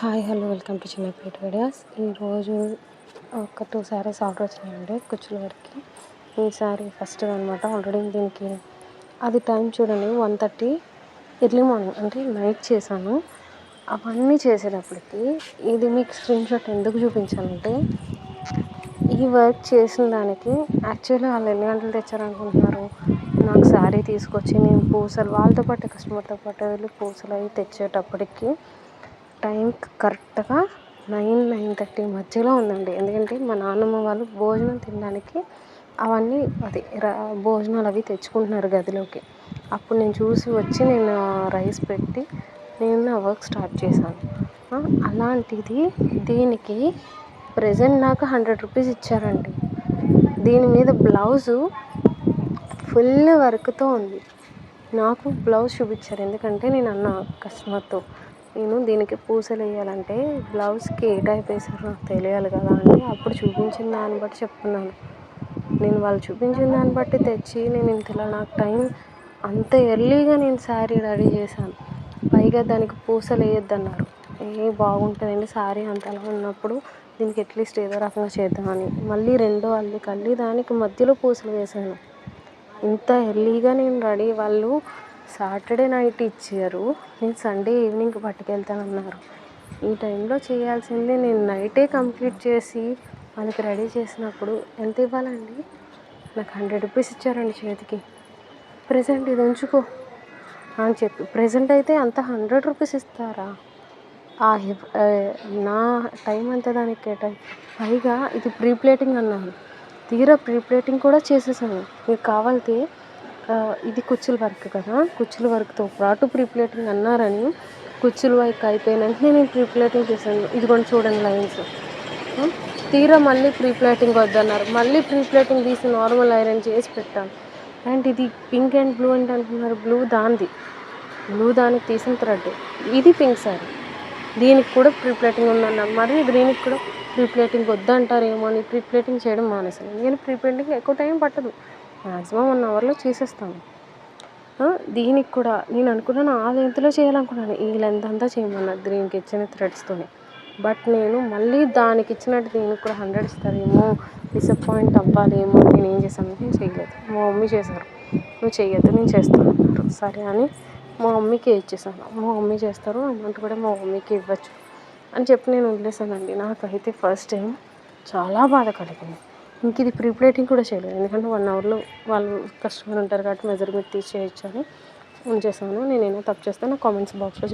Hi hello welcome to చిన్నపేట videos. ఈరోజు ఒక 2 saris order వచ్చినాయండి కుచ్చుల వరకు. ఈ శారీ ఫస్ట్ అనమాట. ఆల్రెడీ దీనికి అది టైం చూడండి 1:30 ఎర్లీ మార్నింగ్ అంటే నైట్ చేశాను. అవన్నీ చేసేటప్పటికి ఇది మీకు స్క్రీన్ షాట్ ఎందుకు చూపించానంటే ఈ వర్క్ చేసిన దానికి యాక్చువల్లీ వాళ్ళు ఎన్ని గంటలు తెచ్చారనుకుంటున్నారు. నాకు శారీ తీసుకొచ్చి నేను పూసలు వాళ్ళతో పాటు కస్టమర్తో పాటు వెళ్ళి పూసలు అవి తెచ్చేటప్పటికి టైం కరెక్ట్గా 9-9:30 మధ్యలో ఉందండి. ఎందుకంటే మా నాన్నమ్మ వాళ్ళు భోజనం తినడానికి అవన్నీ భోజనాలు అవి తెచ్చుకుంటున్నారు గదిలోకి. అప్పుడు నేను చూసి వచ్చి నేను రైస్ పెట్టి నేను నా వర్క్ స్టార్ట్ చేశాను. అలాంటిది దీనికి ప్రెజెంట్ నాకు 100 రూపీస్ ఇచ్చారండి. దీని మీద బ్లౌజు ఫుల్ వర్క్తో ఉంది. నాకు బ్లౌజ్ చూపించారు. ఎందుకంటే నేను అన్న కస్టమర్తో నేను దీనికి పూసలు వేయాలంటే బ్లౌజ్కి ఏ టైప్ వేసారో నాకు తెలియాలి కదా అంటే అప్పుడు చూపించిన దాన్ని బట్టి చెప్తున్నాను. నేను వాళ్ళు చూపించిన దాన్ని బట్టి తెచ్చి నేను ఇంతలా నాకు టైం అంత ఎర్లీగా నేను శారీ రెడీ చేశాను. పైగా దానికి పూసలు వేయొద్దన్నారు. బాగుంటుందండి శారీ అంతలా ఉన్నప్పుడు దీనికి అట్లీస్ట్ ఏదో రకంగా చేద్దామని మళ్ళీ రెండో అల్లికల్లి దానికి మధ్యలో పూసలు వేసాను. ఇంత ఎర్లీగా నేను రెడీ వాళ్ళు సాటర్డే నైట్ ఇచ్చారు. నేను సండే ఈవినింగ్ పట్టుకెళ్తానన్నారు. ఈ టైంలో చేయాల్సింది నేను నైటే కంప్లీట్ చేసి వాళ్ళకి రెడీ చేసినప్పుడు ఎంత ఇవ్వాలండి. నాకు 100 రూపీస్ ఇచ్చారండి చేతికి. ప్రెజెంట్ ఇది ఉంచుకో అని చెప్పి ప్రెజెంట్ అయితే అంత 100 రూపీస్ ఇస్తారా. నా టైం అంతా దానికి పైగా ఇది ప్రీ ప్లేటింగ్ అన్నాను. తీరా ప్రీ ప్లేటింగ్ కూడా చేసేసాను. మీకు కావాలితే ఇది కుచ్చుల వర్క్ కదా, కుచ్చుల వర్క్తో పాటు ప్రీ ప్లేటింగ్ అన్నారని కుచ్చుల వర్క్ అయిపోయిన వెంటనే నేను ప్రీ ప్లేటింగ్ చేశాను. ఇదిగోండి చూడండి లైన్స్. తీరా మళ్ళీ ప్రీ ప్లేటింగ్ వద్దన్నారు. మళ్ళీ ప్రీ ప్లేటింగ్ తీసి నార్మల్ ఐరన్ చేసి పెట్టాను. అండ్ ఇది పింక్ అండ్ బ్లూ అంటే అనుకున్నారు. బ్లూ దానికి తీసిన థ్రెడ్. ఇది పింక్ సారీ. దీనికి కూడా ప్రీ ప్లేటింగ్ ఉందన్నారు. మరి దీనికి కూడా ప్రీ ప్లేటింగ్ వద్దంటారేమో అని ప్రీ ప్లేటింగ్ చేయడం మానేసాను. ఎందుకంటే ప్రీ ప్లేటింగ్ ఎక్కువ టైం పట్టదు. మ్యాక్సిమం 1 అవర్లో చేసేస్తాను. దీనికి కూడా నేను అనుకున్నాను ఆ లెంత్లో చేయాలనుకున్నాను. ఈ లెంత్ అంతా చేయమన్నారు దీనికి ఇచ్చిన థ్రెడ్స్తోనే. బట్ నేను మళ్ళీ దానికి ఇచ్చినట్టు దీనికి కూడా 100 ఇస్తారేమో, డిసప్పాయింట్ అవ్వాలేమో నేను ఏం చేశాను, నేను చేయలేదు. మా మమ్మీ చేశారు. నువ్వు చేయొద్దు నేను చేస్తాను అన్నారు. సరే అని మా మమ్మీకి ఇచ్చేసాను. మా మమ్మీ చేస్తారు, అమౌంట్ కూడా మా మమ్మీకి ఇవ్వచ్చు అని చెప్పి నేను వదిలేసానండి. నాకైతే ఫస్ట్ టైం చాలా బాధ కలిగింది. ఇంక ఇది ప్రీ ప్లేటింగ్ కూడా చేయలేదు. ఎందుకంటే 1 అవర్లో వాళ్ళు కస్టమర్ ఉంటారు కాబట్టి మెజర్మెంట్ తీసి చేయొచ్చు అని ఉంచేసాను. నేనేమైనా తప్పు చేస్తే నా కామెంట్స్ బాక్స్లో